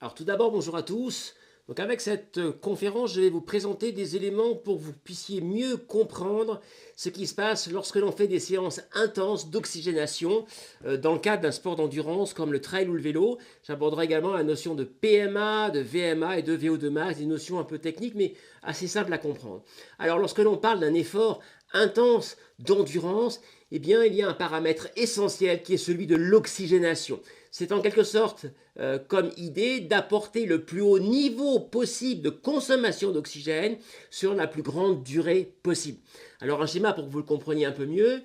Alors tout d'abord, bonjour à tous. Donc avec cette conférence, je vais vous présenter des éléments pour que vous puissiez mieux comprendre ce qui se passe lorsque l'on fait des séances intenses d'oxygénation dans le cadre d'un sport d'endurance comme le trail ou le vélo. J'aborderai également la notion de PMA, de VMA et de VO2 max, des notions un peu techniques mais assez simples à comprendre. Alors lorsque l'on parle d'un effort intense d'endurance, eh bien, il y a un paramètre essentiel qui est celui de l'oxygénation. C'est en quelque sorte comme idée d'apporter le plus haut niveau possible de consommation d'oxygène sur la plus grande durée possible. Alors un schéma pour que vous le compreniez un peu mieux,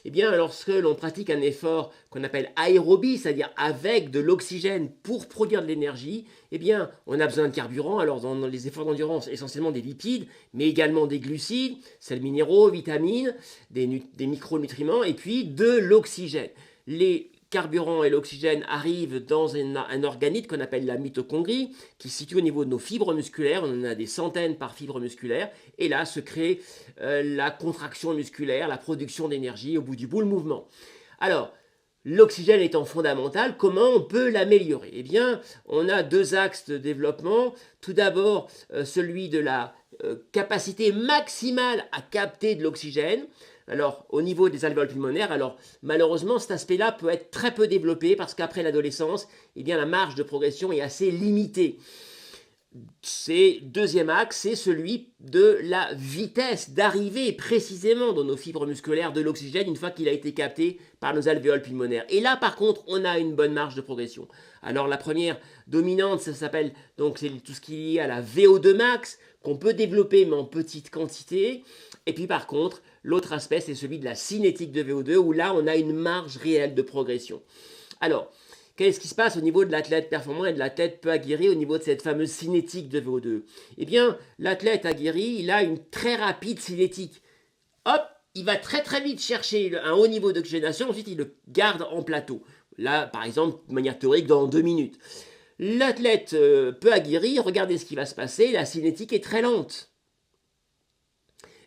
eh bien, lorsque l'on pratique un effort qu'on appelle aérobie, c'est-à-dire avec de l'oxygène pour produire de l'énergie, eh bien, on a besoin de carburant. Alors, dans les efforts d'endurance, essentiellement des lipides, mais également des glucides, sels minéraux, vitamines, des micronutriments, et puis de l'oxygène. Les carburant et l'oxygène arrivent dans un organite qu'on appelle la mitochondrie, qui se situe au niveau de nos fibres musculaires. On en a des centaines par fibre musculaire. Et là se crée la contraction musculaire, la production d'énergie, au bout du bout, le mouvement. Alors, l'oxygène étant fondamental, comment on peut l'améliorer? Eh bien, on a deux axes de développement. Tout d'abord, celui de la capacité maximale à capter de l'oxygène. Alors, au niveau des alvéoles pulmonaires, alors malheureusement, cet aspect-là peut être très peu développé parce qu'après l'adolescence, eh bien, la marge de progression est assez limitée. Deuxième axe, c'est celui de la vitesse d'arrivée précisément dans nos fibres musculaires de l'oxygène une fois qu'il a été capté par nos alvéoles pulmonaires. Et là, par contre, on a une bonne marge de progression. Alors la première dominante, ça s'appelle donc c'est tout ce qui est lié à la VO2 max qu'on peut développer mais en petite quantité. Et puis par contre, l'autre aspect, c'est celui de la cinétique de VO2 où là, on a une marge réelle de progression. Alors, qu'est-ce qui se passe au niveau de l'athlète performant et de l'athlète peu aguerri au niveau de cette fameuse cinétique de VO2? Eh bien, l'athlète aguerri, il a une très rapide cinétique. Hop, il va très très vite chercher un haut niveau d'oxygénation, ensuite il le garde en plateau. Là, par exemple, de manière théorique, dans 2 minutes. L'athlète peu aguerri, regardez ce qui va se passer, la cinétique est très lente.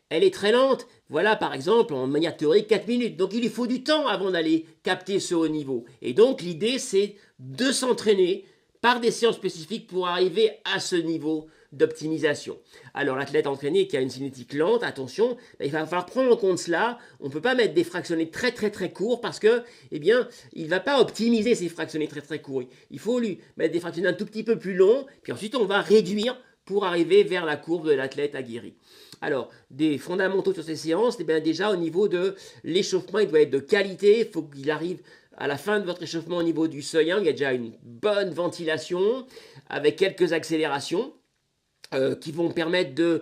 Elle est très lente, voilà par exemple en manière théorique 4 minutes. Donc il lui faut du temps avant d'aller capter ce haut niveau. Et donc l'idée c'est de s'entraîner par des séances spécifiques pour arriver à ce niveau d'optimisation. Alors l'athlète entraîné qui a une cinétique lente, attention, il va falloir prendre en compte cela. On ne peut pas mettre des fractionnés très très très courts parce que, eh bien, il ne va pas optimiser ces fractionnés très très courts. Il faut lui mettre des fractionnés un tout petit peu plus longs, puis ensuite on va réduire pour arriver vers la courbe de l'athlète aguerri. Alors, des fondamentaux sur ces séances, eh bien déjà au niveau de l'échauffement, il doit être de qualité, il faut qu'il arrive à la fin de votre échauffement au niveau du seuil 1, il y a déjà une bonne ventilation avec quelques accélérations qui vont permettre de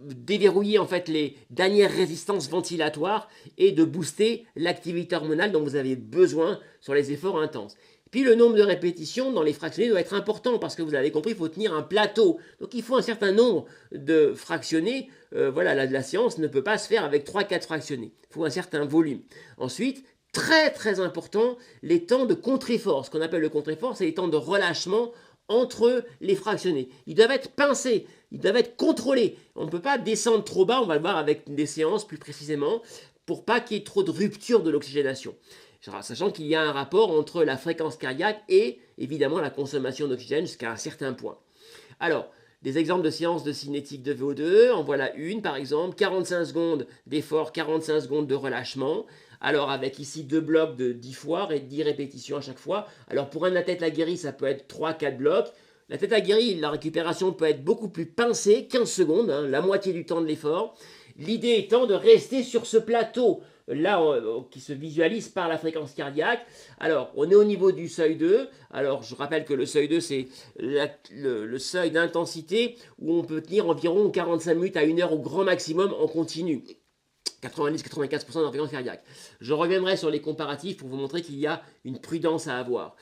déverrouiller en fait les dernières résistances ventilatoires et de booster l'activité hormonale dont vous avez besoin sur les efforts intenses. Puis le nombre de répétitions dans les fractionnés doit être important parce que vous avez compris, il faut tenir un plateau. Donc il faut un certain nombre de fractionnés. Voilà, la séance ne peut pas se faire avec 3-4 fractionnés. Il faut un certain volume. Ensuite, très très important, les temps de contre-effort. Ce qu'on appelle le contre-effort, c'est les temps de relâchement entre les fractionnés. Ils doivent être pincés, ils doivent être contrôlés. On ne peut pas descendre trop bas, on va le voir avec des séances plus précisément, pour pas qu'il y ait trop de rupture de l'oxygénation. Sachant qu'il y a un rapport entre la fréquence cardiaque et évidemment la consommation d'oxygène jusqu'à un certain point. Alors, des exemples de séances de cinétique de VO2, en voilà une par exemple, 45 secondes d'effort, 45 secondes de relâchement. Alors avec ici 2 blocs de 10 fois et 10 répétitions à chaque fois. Alors pour un athlète aguerri, ça peut être 3-4 blocs. L'athlète aguerri, la récupération peut être beaucoup plus pincée, 15 secondes, hein, la moitié du temps de l'effort. L'idée étant de rester sur ce plateau là qui se visualise par la fréquence cardiaque. Alors, on est au niveau du seuil 2. Alors, je rappelle que le seuil 2, c'est le seuil d'intensité où on peut tenir environ 45 minutes à 1 heure au grand maximum en continu. 90-95% de la fréquence cardiaque. Je reviendrai sur les comparatifs pour vous montrer qu'il y a une prudence à avoir.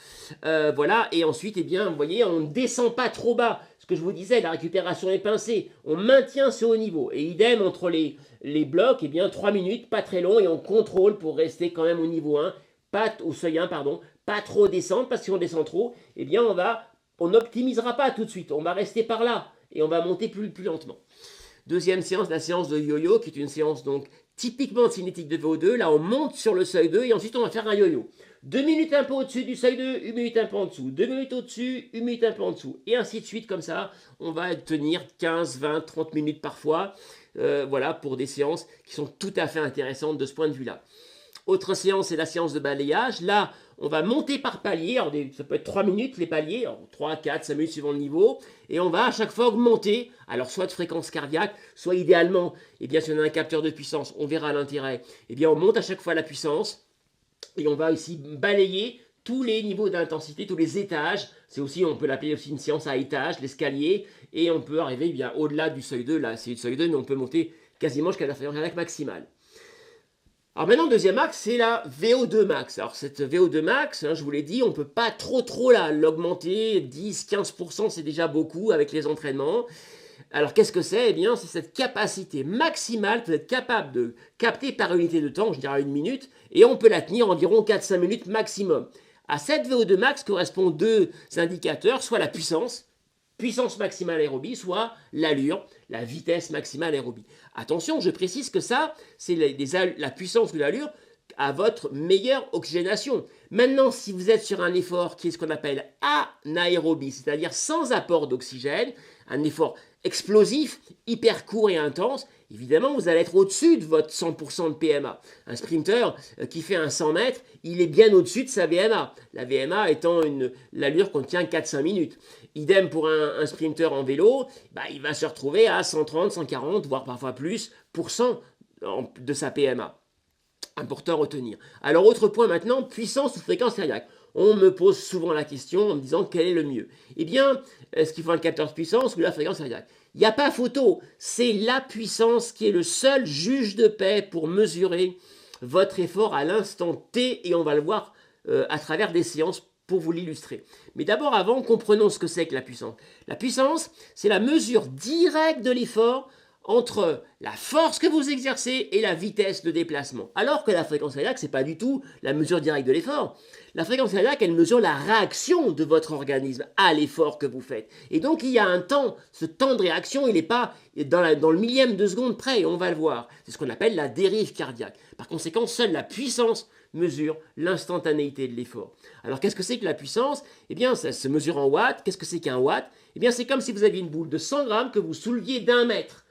Voilà, et ensuite, eh bien, vous voyez, on ne descend pas trop bas. Ce que je vous disais, la récupération est pincée. On maintient ce haut niveau. Et idem entre les blocs, eh bien, 3 minutes, pas très long, et on contrôle pour rester quand même au niveau 1, pas au seuil 1, pardon, pas trop descendre, parce que si on descend trop, eh bien, on n'optimisera pas tout de suite. On va rester par là, et on va monter plus lentement. Deuxième séance, la séance de yo-yo, qui est une séance donc typiquement de cinétique de VO2. Là, on monte sur le seuil 2 et ensuite on va faire un yo-yo. 2 minutes un peu au-dessus du seuil 2, 1 minute un peu en dessous. 2 minutes au-dessus, 1 minute un peu en dessous. Et ainsi de suite, comme ça, on va tenir 15, 20, 30 minutes parfois. Voilà, pour des séances qui sont tout à fait intéressantes de ce point de vue-là. Autre séance, c'est la séance de balayage. Là, on va monter par palier. Alors, ça peut être 3 minutes les paliers, alors 3, 4, 5 minutes suivant le niveau. Et on va à chaque fois augmenter, alors soit de fréquence cardiaque, soit idéalement, et bien si on a un capteur de puissance, on verra l'intérêt, et bien on monte à chaque fois la puissance. Et on va aussi balayer tous les niveaux d'intensité, tous les étages. C'est aussi, on peut l'appeler aussi une séance à étages, l'escalier. Et on peut arriver bien au-delà du seuil 2. Là, c'est le seuil 2, mais on peut monter quasiment jusqu'à la fréquence cardiaque maximale. Alors maintenant, deuxième axe, c'est la VO2 max. Alors cette VO2 max, je vous l'ai dit, on ne peut pas trop l'augmenter. 10-15%, c'est déjà beaucoup avec les entraînements. Alors qu'est-ce que c'est? Eh bien, c'est cette capacité maximale que vous êtes capable de capter par unité de temps, je dirais 1 minute, et on peut la tenir environ 4-5 minutes maximum. À cette VO2 max correspondent deux indicateurs, soit la puissance maximale aérobie, soit l'allure, la vitesse maximale aérobie. Attention, je précise que ça, c'est la puissance ou l'allure à votre meilleure oxygénation. Maintenant, si vous êtes sur un effort qui est ce qu'on appelle anaérobie, c'est-à-dire sans apport d'oxygène, un effort explosif, hyper court et intense, évidemment, vous allez être au-dessus de votre 100% de PMA. Un sprinter qui fait un 100 mètres, il est bien au-dessus de sa VMA. La VMA étant l'allure qu'on tient 4-5 minutes. Idem pour un sprinter en vélo, il va se retrouver à 130, 140, voire parfois plus, de sa PMA. Important à retenir. Alors, autre point maintenant, puissance ou fréquence cardiaque. On me pose souvent la question en me disant quel est le mieux. Eh bien, est-ce qu'il faut un capteur de puissance ou la fréquence cardiaque? Il n'y a pas photo. C'est la puissance qui est le seul juge de paix pour mesurer votre effort à l'instant T et on va le voir à travers des séances pour vous l'illustrer. Mais d'abord, avant, comprenons ce que c'est que la puissance. La puissance, c'est la mesure directe de l'effort entre la force que vous exercez et la vitesse de déplacement. Alors que la fréquence cardiaque, ce n'est pas du tout la mesure directe de l'effort. La fréquence cardiaque, elle mesure la réaction de votre organisme à l'effort que vous faites. Et donc, il y a un temps, ce temps de réaction, il n'est pas dans le millième de seconde près, et on va le voir. C'est ce qu'on appelle la dérive cardiaque. Par conséquent, seule la puissance mesure l'instantanéité de l'effort. Alors, qu'est-ce que c'est que la puissance? Eh bien, ça se mesure en watts. Qu'est-ce que c'est qu'un watt? Eh bien, c'est comme si vous aviez une boule de 100 grammes que vous souleviez d'1 mètre.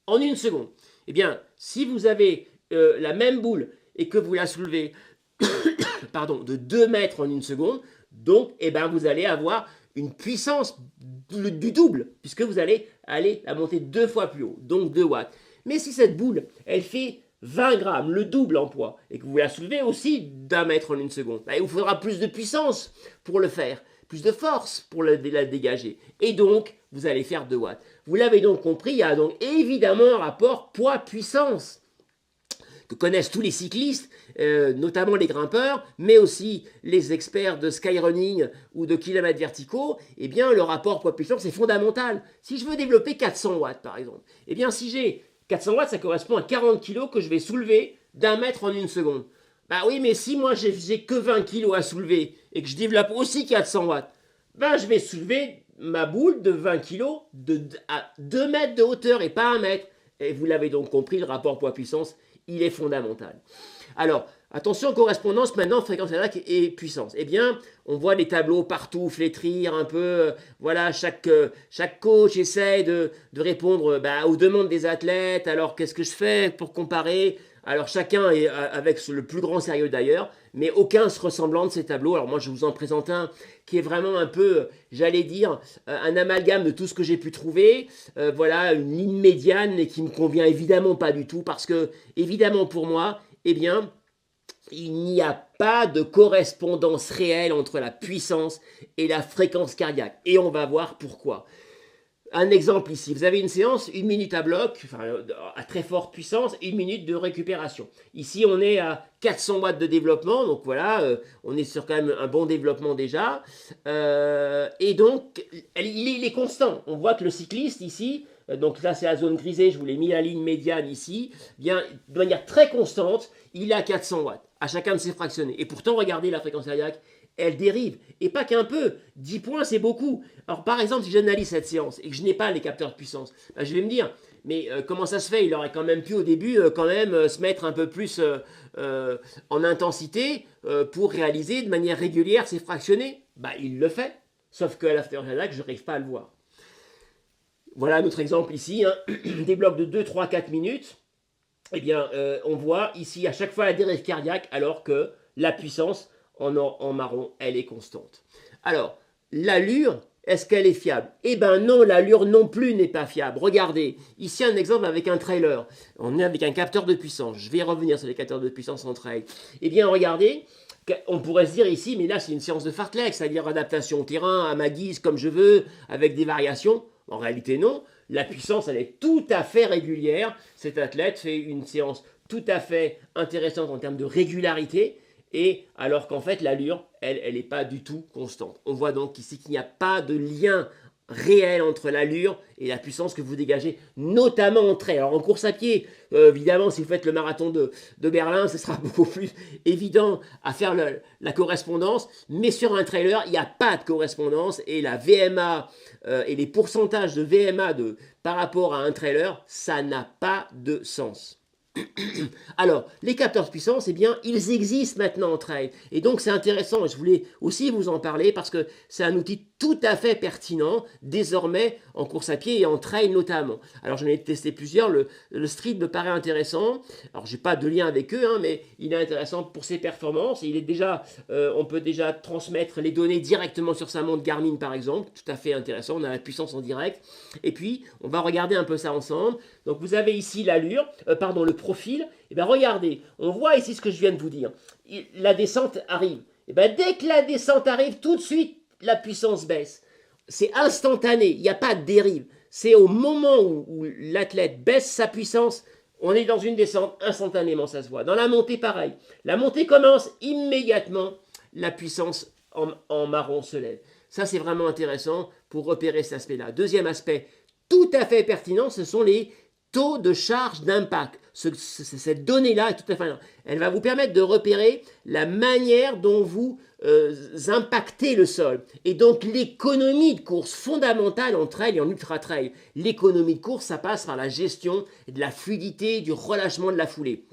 En 1 seconde. Eh bien, si vous avez la même boule et que vous la soulevez de 2 mètres en 1 seconde, donc vous allez avoir une puissance du double, puisque vous allez aller la monter 2 fois plus haut, donc 2 watts. Mais si cette boule, elle fait 20 grammes, le double en poids, et que vous la soulevez aussi d'1 mètre en 1 seconde, il vous faudra plus de puissance pour le faire, plus de force pour la dégager. Et donc, vous allez faire 2 watts. Vous l'avez donc compris, il y a donc évidemment un rapport poids-puissance que connaissent tous les cyclistes, notamment les grimpeurs, mais aussi les experts de skyrunning ou de kilomètres verticaux. Eh bien, le rapport poids-puissance est fondamental. Si je veux développer 400 watts, par exemple, eh bien, si j'ai 400 watts, ça correspond à 40 kg que je vais soulever d'1 mètre en 1 seconde. Bah oui, mais si moi, j'ai que 20 kg à soulever et que je développe aussi 400 watts, je vais soulever ma boule de 20 kg à 2 mètres de hauteur et pas 1 mètre. Et vous l'avez donc compris, le rapport poids-puissance, il est fondamental. Alors, attention, correspondance maintenant, fréquence cardiaque et puissance. Eh bien, on voit les tableaux partout flétrir un peu. Voilà, chaque coach essaie de répondre aux demandes des athlètes. Alors, qu'est-ce que je fais pour comparer? Alors, chacun est avec le plus grand sérieux d'ailleurs, mais aucun se ressemblant de ces tableaux. Alors, moi, je vous en présente un qui est vraiment un peu, j'allais dire, un amalgame de tout ce que j'ai pu trouver. Voilà, une ligne médiane et qui ne me convient évidemment pas du tout parce que, évidemment, pour moi, eh bien, il n'y a pas de correspondance réelle entre la puissance et la fréquence cardiaque. Et on va voir pourquoi. Un exemple ici, vous avez une séance, 1 minute à bloc, à très forte puissance, 1 minute de récupération. Ici, on est à 400 watts de développement, donc voilà, on est sur quand même un bon développement déjà. Et donc, il est constant. On voit que le cycliste ici, donc là c'est la zone grisée, je vous l'ai mis la ligne médiane ici, bien, de manière très constante, il est à 400 watts à chacun de ces fractionnés. Et pourtant, regardez, la fréquence cardiaque elle dérive. Et pas qu'un peu. 10 points, c'est beaucoup. Alors, par exemple, si j'analyse cette séance et que je n'ai pas les capteurs de puissance, ben, je vais me dire, mais comment ça se fait? Il aurait quand même pu, au début, se mettre un peu plus en intensité pour réaliser de manière régulière ces fractionnés. Ben, il le fait. Sauf qu'à l'after je n'arrive pas à le voir. Voilà notre exemple ici, hein, des blocs de 2, 3, 4 minutes. Eh bien, on voit ici à chaque fois la dérive cardiaque, alors que la puissance en marron, elle est constante. Alors, l'allure, est-ce qu'elle est fiable? Eh bien non, l'allure non plus n'est pas fiable. Regardez, ici un exemple avec un trailer. On est avec un capteur de puissance. Je vais revenir sur les capteurs de puissance en trail. Eh bien, regardez, on pourrait se dire ici, mais là c'est une séance de fartlek, c'est-à-dire adaptation au terrain, à ma guise, comme je veux, avec des variations. En réalité, non. La puissance, elle est tout à fait régulière. Cet athlète fait une séance tout à fait intéressante en termes de régularité. Et alors qu'en fait, l'allure, elle n'est pas du tout constante. On voit donc ici qu'il n'y a pas de lien réel entre l'allure et la puissance que vous dégagez, notamment en trail. Alors en course à pied, évidemment, si vous faites le marathon de Berlin, ce sera beaucoup plus évident à faire la correspondance, mais sur un trailer, il n'y a pas de correspondance et la VMA et les pourcentages de VMA par rapport à un trailer, ça n'a pas de sens. Alors, les capteurs de puissance, eh bien, ils existent maintenant en trail. Et donc, c'est intéressant. Je voulais aussi vous en parler parce que c'est un outil tout à fait pertinent désormais en course à pied et en trail notamment. Alors, j'en ai testé plusieurs. Le Street me paraît intéressant. Alors, j'ai pas de lien avec eux, hein, mais il est intéressant pour ses performances. Il est déjà, on peut déjà transmettre les données directement sur sa montre Garmin, par exemple. Tout à fait intéressant. On a la puissance en direct. Et puis, on va regarder un peu ça ensemble. Donc, vous avez ici l'allure, le profil. Et bien, regardez, on voit ici ce que je viens de vous dire. La descente arrive. Et bien, dès que la descente arrive, tout de suite, la puissance baisse. C'est instantané, il n'y a pas de dérive. C'est au moment où l'athlète baisse sa puissance, on est dans une descente, instantanément ça se voit. Dans la montée, pareil. La montée commence immédiatement, la puissance en marron se lève. Ça, c'est vraiment intéressant pour repérer cet aspect-là. Deuxième aspect, tout à fait pertinent, ce sont les taux de charge d'impact. Cette donnée-là est tout à fait... Elle va vous permettre de repérer la manière dont vous impactez le sol. Et donc l'économie de course fondamentale en trail et en ultra-trail. L'économie de course, ça passe par la gestion de la fluidité, du relâchement de la foulée.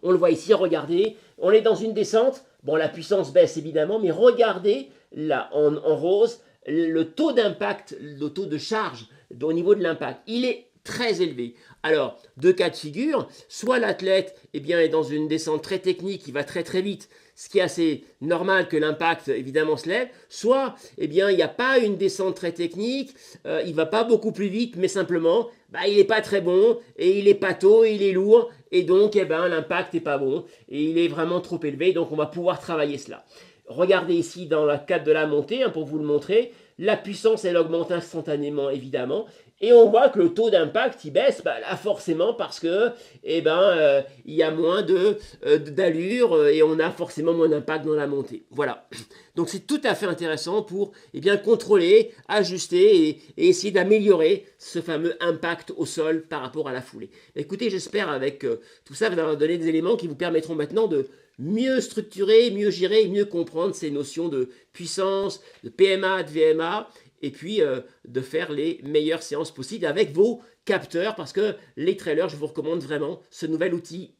On le voit ici, regardez, on est dans une descente. Bon, la puissance baisse évidemment, mais regardez là en rose, le taux d'impact, le taux de charge au niveau de l'impact. Il est très élevé. Alors, deux cas de figure, soit l'athlète est dans une descente très technique, il va très très vite, ce qui est assez normal que l'impact évidemment se lève, soit il n'y a pas une descente très technique, il ne va pas beaucoup plus vite, mais simplement il n'est pas très bon, et il est pâteau, et il est lourd, et donc l'impact n'est pas bon, et il est vraiment trop élevé, donc on va pouvoir travailler cela. Regardez ici dans le cadre de la montée, pour vous le montrer, la puissance elle augmente instantanément évidemment, et on voit que le taux d'impact, il baisse, là forcément parce que, il y a moins d'allure et on a forcément moins d'impact dans la montée. Voilà. Donc c'est tout à fait intéressant pour contrôler, ajuster et essayer d'améliorer ce fameux impact au sol par rapport à la foulée. Écoutez, j'espère avec tout ça, vous avoir donné des éléments qui vous permettront maintenant de mieux structurer, mieux gérer, mieux comprendre ces notions de puissance, de PMA, de VMA, et puis de faire les meilleures séances possibles avec vos capteurs, parce que les trailers, je vous recommande vraiment ce nouvel outil